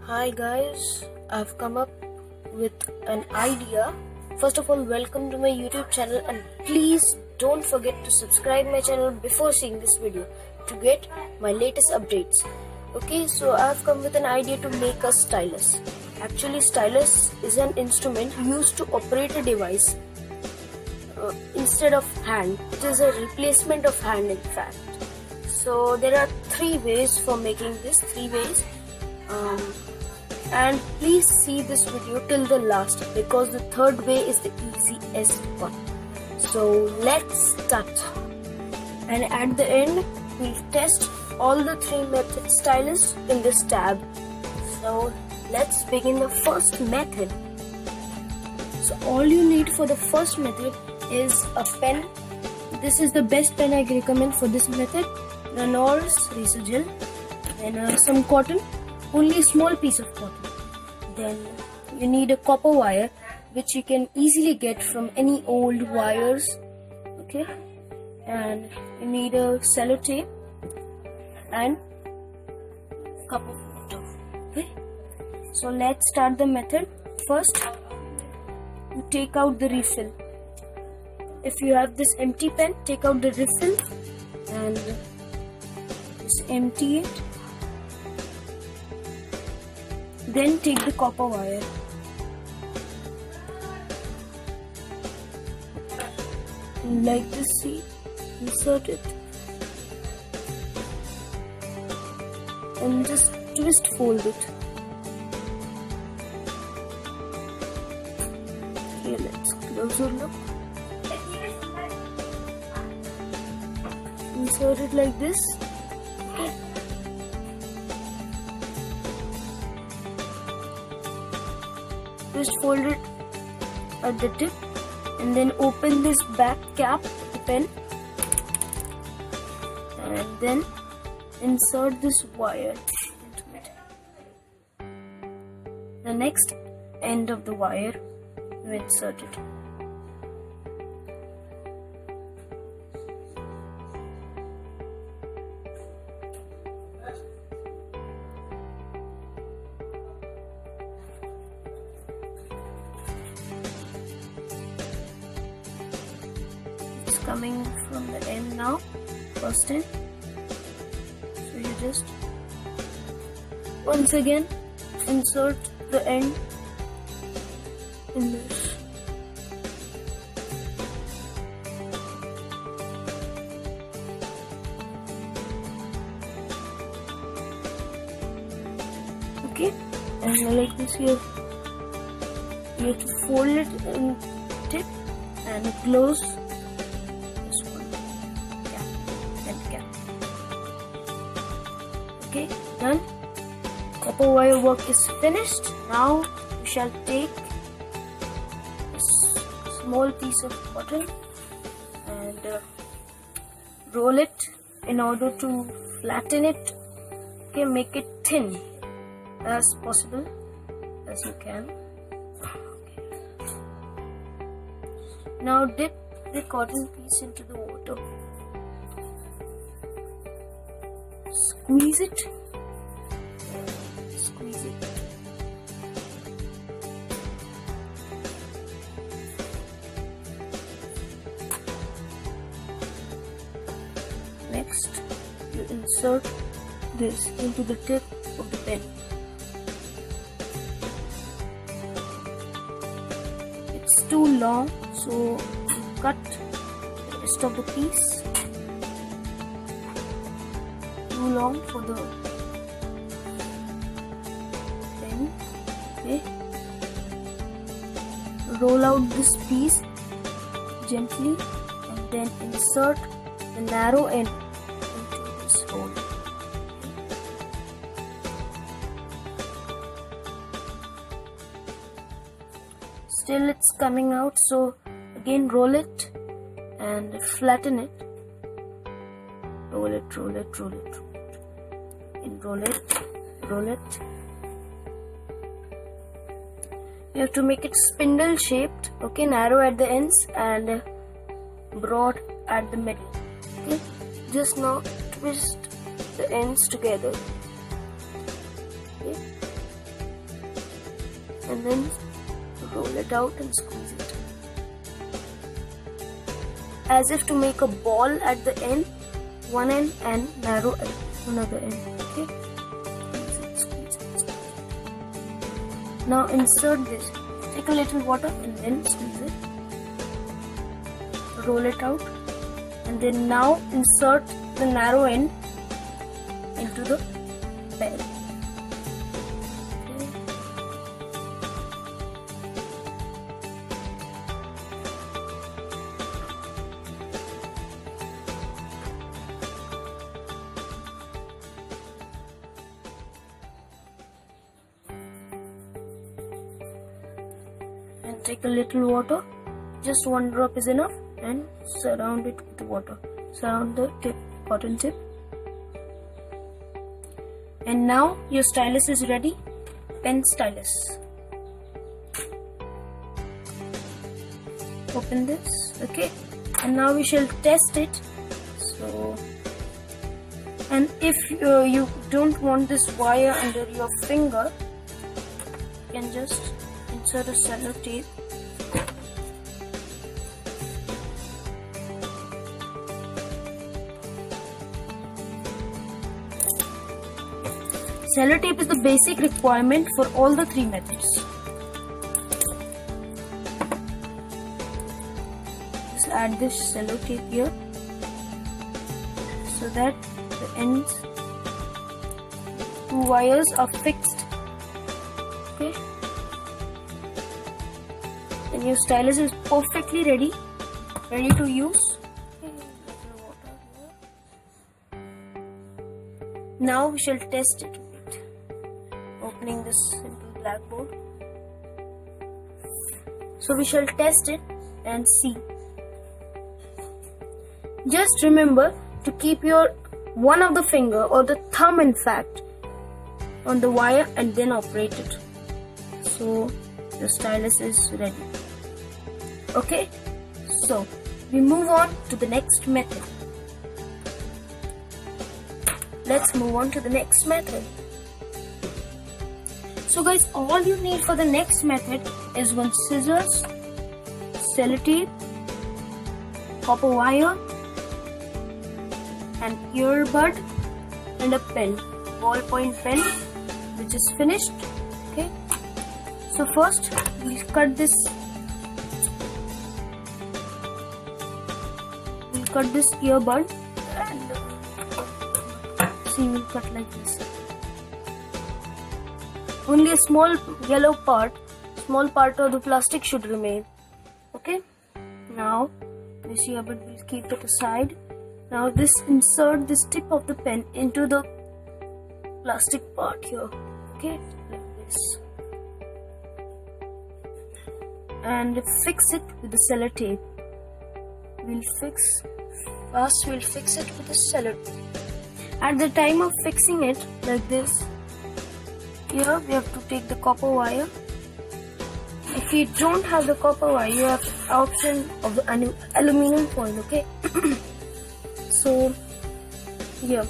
Hi guys, I've come up with an idea. First of all, welcome to my YouTube channel and please don't forget to subscribe my channel before seeing this video to get my latest updates. Okay, so I've come with an idea to make a stylus. Actually, stylus is an instrument used to operate a device instead of hand. It is a replacement of hand in fact. So there are three ways for making this, and please see this video till the last because the third way is the easiest one. So let's start, and at the end we'll test all the three method stylus in this tab. So let's begin the first method. So all you need for the first method is a pen. This is the best pen I recommend for this method. Reynolds razor gel and some cotton, only a small piece of cotton. Then you need a copper wire which you can easily get from any old wires, okay, and you need a sellotape and cup of water. Okay, so let's start the method. First, you take out the refill. If you have this empty pen, take out the refill and just empty it. Then take the copper wire. Like this, see, insert it and just twist fold it. Okay, let's closer look. Insert it like this. Okay. Twist fold it at the tip and then open this back cap of the pen and then insert this wire into it. The next end of the wire you insert it. Coming from the end now, first end. So you just once again insert the end in this. Okay, and like this you have to fold it in tip and close. Okay, done. Copper wire work is finished. Now we shall take a small piece of cotton and roll it in order to flatten it. Okay, make it thin as possible as you can. Okay. Now dip the cotton piece into the water. Squeeze it. Squeeze it. Next, you insert this into the tip of the pen. It's too long, so you cut the rest of the piece. Too long for the pen. Okay. Roll out this piece gently and then insert the narrow end into this hole. Still it's coming out, so again roll it and flatten it. Roll it, roll it, roll it, and roll it, roll it. You have to make it spindle shaped, okay, narrow at the ends and broad at the middle. Okay, just now twist the ends together. Okay. and then roll it out and squeeze it. As if to make a ball at the end, one end, and narrow at another end. Okay. Squeeze it. Now insert this. Take a little water and then squeeze it. Roll it out, and then now insert the narrow end into the pen. Okay. And take a little water, just 1 drop is enough, and surround it with water. Surround the tip, cotton tip. And now your stylus is ready. Pen stylus. Open this, okay? And now we shall test it. So, and if you don't want this wire under your finger, you can just insert a cello tape. Cello tape is the basic requirement for all the 3 methods. Just add this cello tape here so that the ends 2 wires are fixed. Okay. And your stylus is perfectly ready to use. Now we shall test it. Opening this simple blackboard. So we shall test it and see. Just remember to keep your one of the finger, or the thumb in fact, on the wire and then operate it. So the stylus is ready. Okay, so we move on to the next method. Let's move on to the next method. So guys, all you need for the next method is 1 scissors, sellotape, copper wire, an earbud, and a pen, ballpoint pen, which is finished. Okay. So first we'll cut this. We'll cut this earbud, and see, we'll cut like this. Only a small yellow part of the plastic should remain. Okay. Now this earbud, we'll keep it aside. Now insert this tip of the pen into the plastic part here. Okay, like this. And fix it with the sellotape. We'll fix it with the sellotape. At the time of fixing it like this, here we have to take the copper wire. If you don't have the copper wire, you have the option of the aluminum foil. Okay. So here,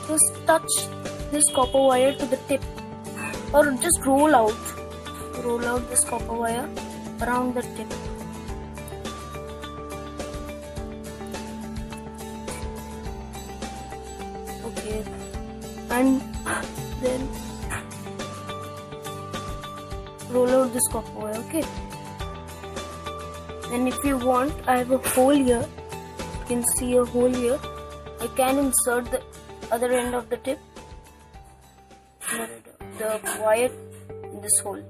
just touch this copper wire to the tip, or just roll out this copper wire around the tip. Okay, and then roll out this copper wire. Okay. And if you want, I have a hole here. You can see a hole here. I can insert the other end of the tip, the wire, in this hole.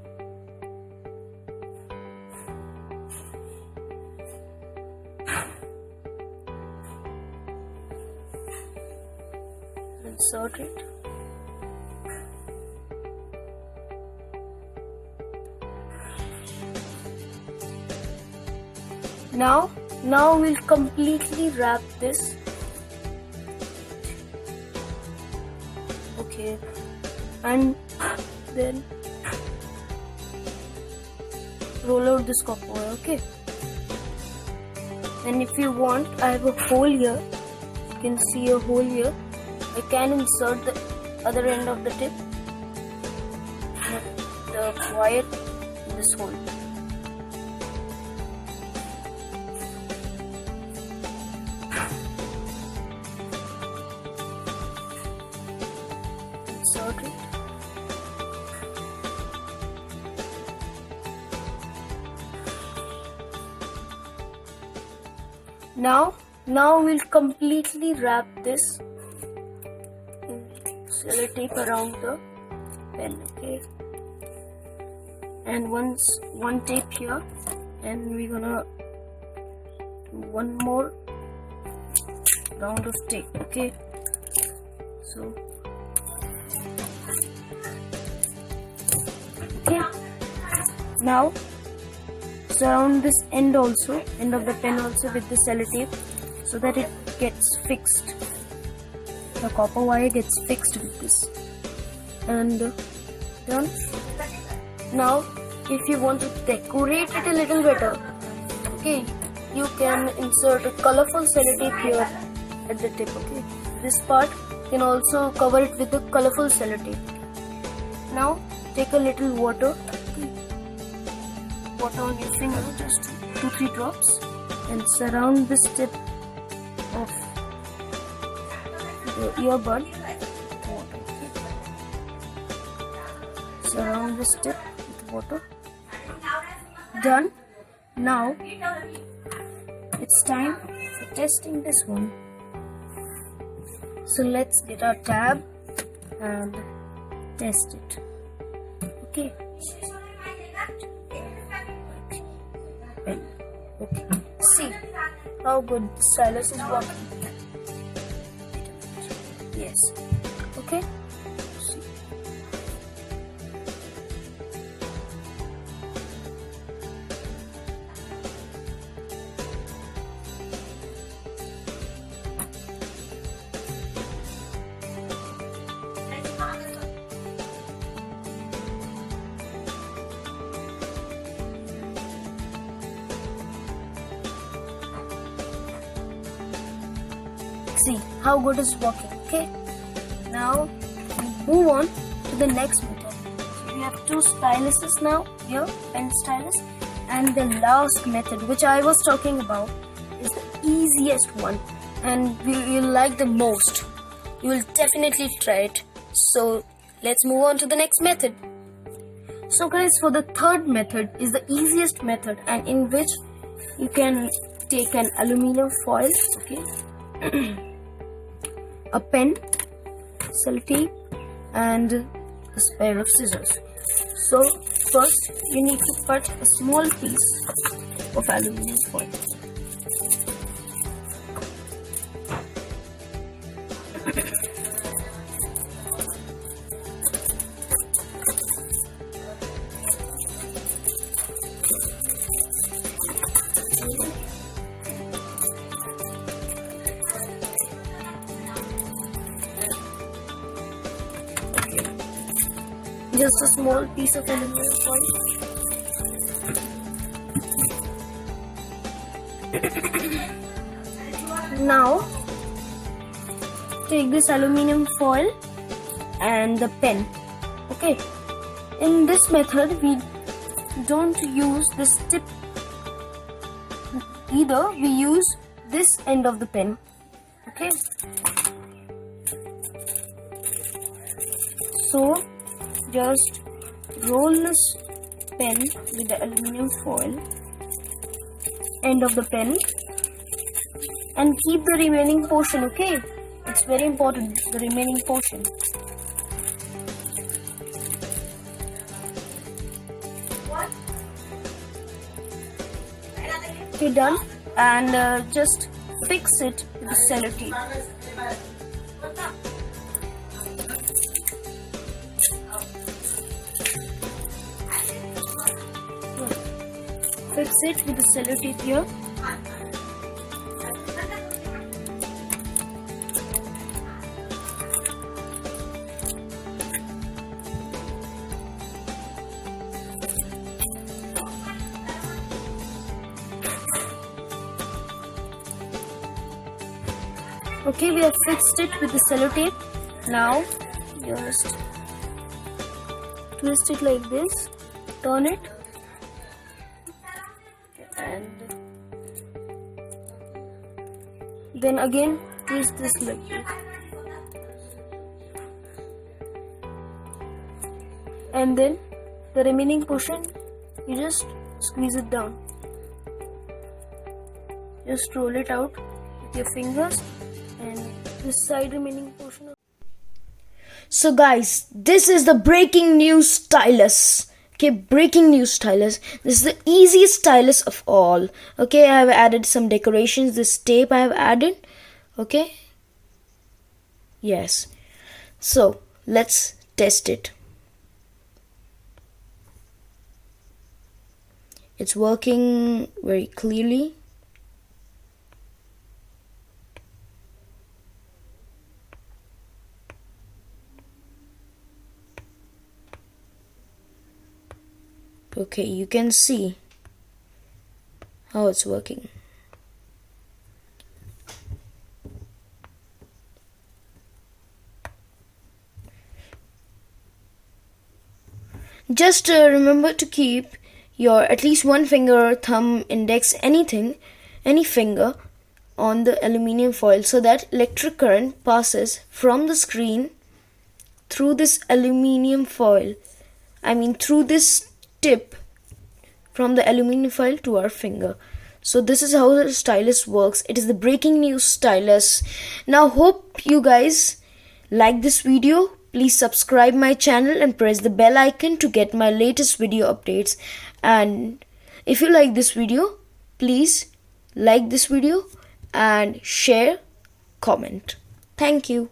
Insert it. Now we'll completely wrap this. Okay, and then roll out this copper wire. Okay, and if you want, I have a hole here. You can see a hole here. I can insert the other end of the tip, the wire in this hole. Insert it. Now we'll completely wrap this sellotape around the pen, okay? And one tape here, and we're gonna do one more round of tape, okay? So okay, now surround this end of the pen also with the sellotape so that it gets fixed. The copper wire gets fixed with this, and done. Now if you want to decorate it a little better, okay, you can insert a colorful sellotape here at the tip, okay? This part you can also cover it with the colorful sellotape. Now take a little water, okay? Water on your finger, just 2-3 drops, and surround this tip of the earbud with water, okay? Surround this tip with water. Done. Now it's time for testing this one. So let's get our tab and test it, okay? Okay. See how good the stylus is working. Yes. Okay. See. See how good it's working, okay? Now move on to the next method. So we have 2 styluses now here, pen stylus, and the last method which I was talking about is the easiest one, and you'll like the most. You will definitely try it. So let's move on to the next method. So guys, for the third method is the easiest method, and in which you can take an aluminum foil, okay? A pen, sellotape, and a pair of scissors. So first you need to cut a small piece of aluminum foil. Just a small piece of aluminum foil. Now take this aluminum foil and the pen, okay? In this method we don't use this tip either, we use this end of the pen, okay? So just roll this pen with the aluminum foil, end of the pen, and keep the remaining portion, okay? It's very important, the remaining portion. Okay, done. And just fix it with the sellotape. Fix it with the sellotape here. Okay, we have fixed it with the sellotape. Now just twist it like this, turn it, and then again twist this like this, and then the remaining portion you just squeeze it down. Just roll it out with your fingers, and this side remaining portion. So guys, this is the breaking news stylus. Okay, breaking news stylus. This is the easiest stylus of all. Okay, I have added some decorations. This tape I have added. Okay. Yes. So let's test it. It's working very clearly. Okay, you can see how it's working. Just remember to keep your at least one finger, thumb, index, anything, any finger on the aluminium foil so that electric current passes from the screen through this aluminium foil. Through this tip from the aluminium foil to our finger. So this is how the stylus works. It is the breaking news stylus. Now hope you guys like this video. Please subscribe my channel and press the bell icon to get my latest video updates. And if you like this video, please like this video and share, comment. Thank you.